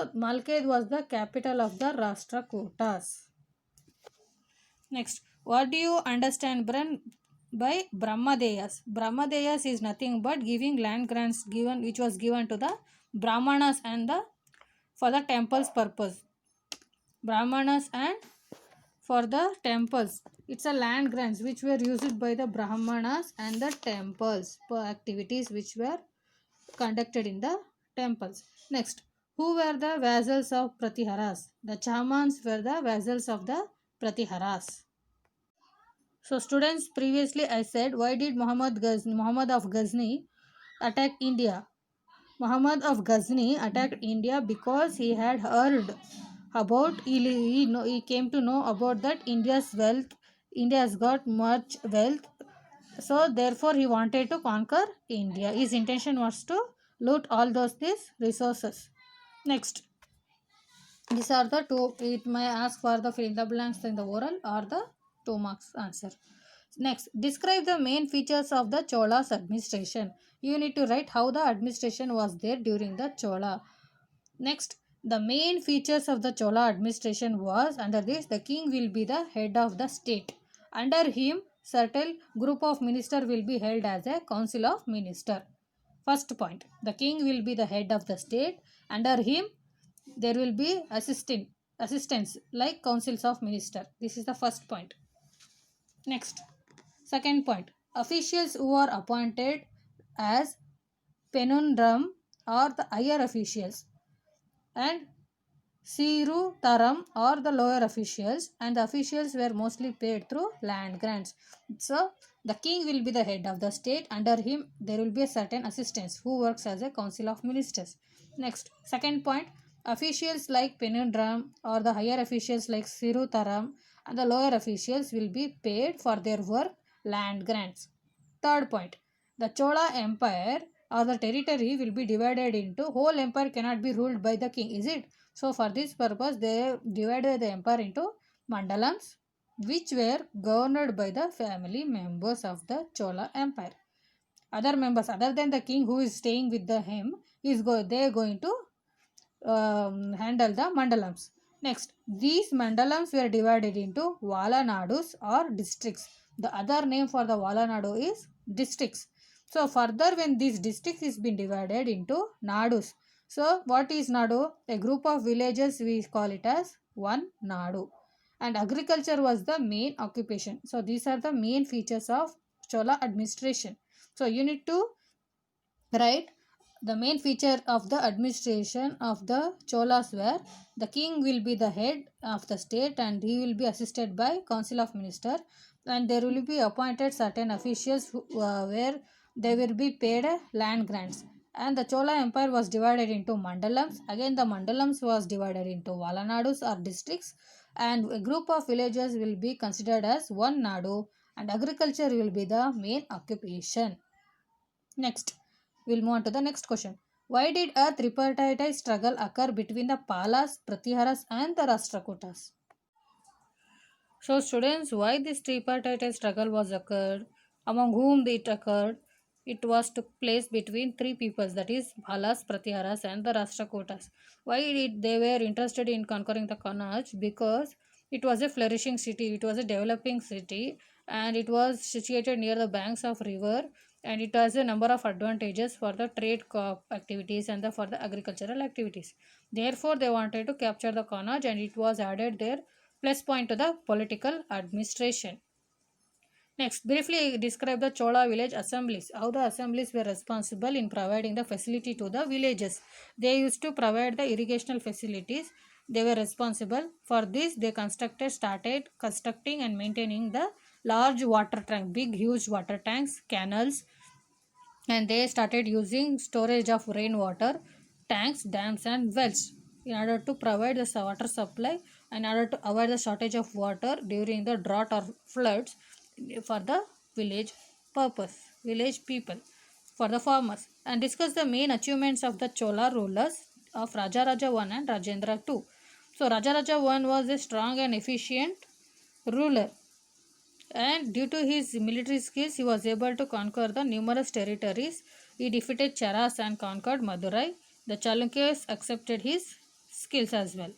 So Malkhed was the capital of the Rashtrakutas. Next, what do you understand by Brahmadeyas? Brahmadeyas is nothing but giving land grants given which was given to the Brahmanas and the for the temple's purpose. Brahmanas and for the temples. It's a land grants which were used by the Brahmanas and the temples for activities which were conducted in the temples. Next, who were the vassals of Pratiharas? The Chamans were the vassals of the Pratiharas. So students, previously I said why did Muhammad of Ghazni attack India? Muhammad of Ghazni attacked India because he had heard about he came to know about that India has got much wealth, so therefore he wanted to conquer India. His intention was to loot all these resources. Next, these are the two. It may ask for the fill the blanks in the oral or the 2 marks answer. Next, describe the main features of the Chola's administration. You need to write how the administration was there during the Chola. Next, the main features of the Chola administration was under this the king will be the head of the state. Under him, certain group of minister will be held as a council of minister. First point, the king will be the head of the state. Under him, there will be assistants like councils of minister. This is the first point. Next, second point, officials who are appointed as penundram or the higher officials and Siru Taram or the lower officials, and the officials were mostly paid through land grants. So the king will be the head of the state. Under him there will be a certain assistants who works as a council of ministers. Next, second point, officials like penundram or the higher officials like Siru Taram and the lower officials will be paid for their work land grants. Third point, the Chola empire or the territory will be divided into whole empire cannot be ruled by the king, is it? So for this purpose they divided the empire into mandalams which were governed by the family members of the Chola empire. Other members other than the king who is staying with him they are going to handle the mandalams. Next, these mandalams were divided into Valanadus or districts. The other name for the Valanadu is districts. So further when these districts is been divided into Nadus. So what is Nadu? A group of villages, we call it as one Nadu. And agriculture was the main occupation. So these are the main features of Chola administration. So you need to write the main feature of the administration of the Cholas were the king will be the head of the state and he will be assisted by council of minister, and there will be appointed certain officials where they will be paid land grants. And the Chola empire was divided into mandalams. Again the mandalams was divided into Valanadus or districts, and a group of villages will be considered as one Nadu, and agriculture will be the main occupation. Next, we'll move on to the next question. Why did a tripartite struggle occur between the Palas, Pratiharas and the Rashtrakutas? So students, why this tripartite struggle was occurred? Among whom it occurred? It was took place between three peoples, that is Palas, Pratiharas and the Rashtrakutas. Why did they were interested in conquering the Kannauj? Because it was a flourishing city, it was a developing city, and it was situated near the banks of river, and it has a number of advantages for the trade activities and for the agricultural activities. Therefore, they wanted to capture the Kannauj, and it was added their plus point to the political administration. Next, briefly describe the Chola village assemblies. How the assemblies were responsible in providing the facility to the villages. They used to provide the irrigational facilities. They were responsible for this. They started constructing and maintaining the large water tank, big huge water tanks, canals, and they started using storage of rainwater, tanks, dams and wells in order to provide the water supply, in order to avoid the shortage of water during the drought or floods for the village purpose, village people, for the farmers. And discuss the main achievements of the Chola rulers of Rajaraja I and Rajendra II. So Rajaraja I was a strong and efficient ruler, and due to his military skills he was able to conquer the numerous territories. He defeated Charas and conquered Madurai. The Chalukyas accepted his skills as well.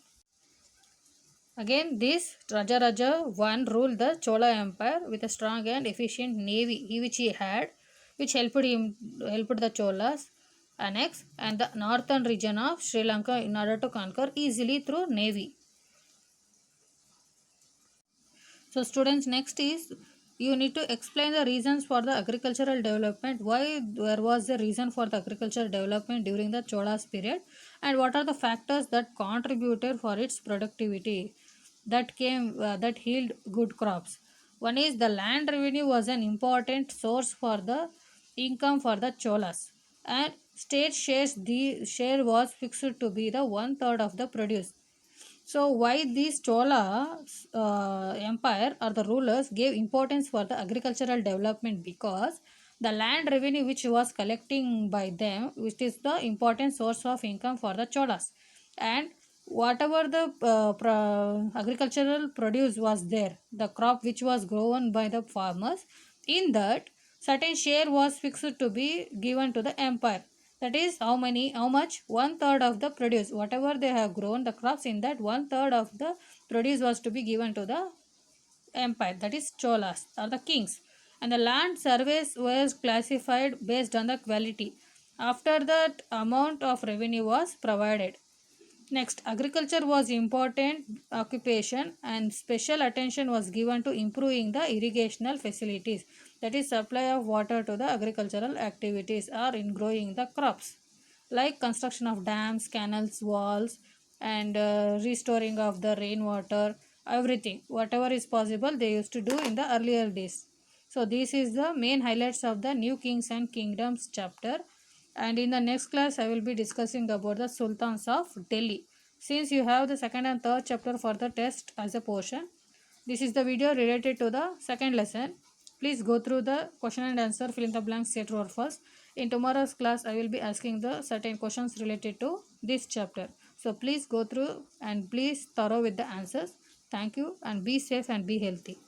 Again, this Rajaraja I ruled the Chola Empire with a strong and efficient navy, which he had, which helped the Cholas annex and the northern region of Sri Lanka in order to conquer easily through navy. So students, next is you need to explain the reasons for the agricultural development. Why there was the reason for the agricultural development during the Cholas period, and what are the factors that contributed for its productivity that yield good crops. One is the land revenue was an important source for the income for the Cholas, and state shares the share was fixed to be the one third of the produce. So why these Chola empire or the rulers gave importance for the agricultural development? Because the land revenue which was collecting by them, which is the important source of income for the Cholas, and whatever the agricultural produce was there, the crop which was grown by the farmers, in that certain share was fixed to be given to the empire. That is how much? One third of the produce, whatever they have grown the crops, in that one third of the produce was to be given to the empire, that is Cholas or the kings. And the land surveys was classified based on the quality. After that, amount of revenue was provided. Next, agriculture was important occupation and special attention was given to improving the irrigational facilities, that is supply of water to the agricultural activities or in growing the crops, like construction of dams, canals, walls, and restoring of the rainwater, everything whatever is possible they used to do in the earlier days. So this is the main highlights of the new kings and kingdoms chapter, and in the next class I will be discussing about the sultans of Delhi. Since you have the second and third chapter for the test as a portion, this is the video related to the second lesson. Please go through the question and answer, fill in the blanks, say true or false. In tomorrow's class I will be asking the certain questions related to this chapter, so please go through and please thorough with the answers. Thank you and be safe and be healthy.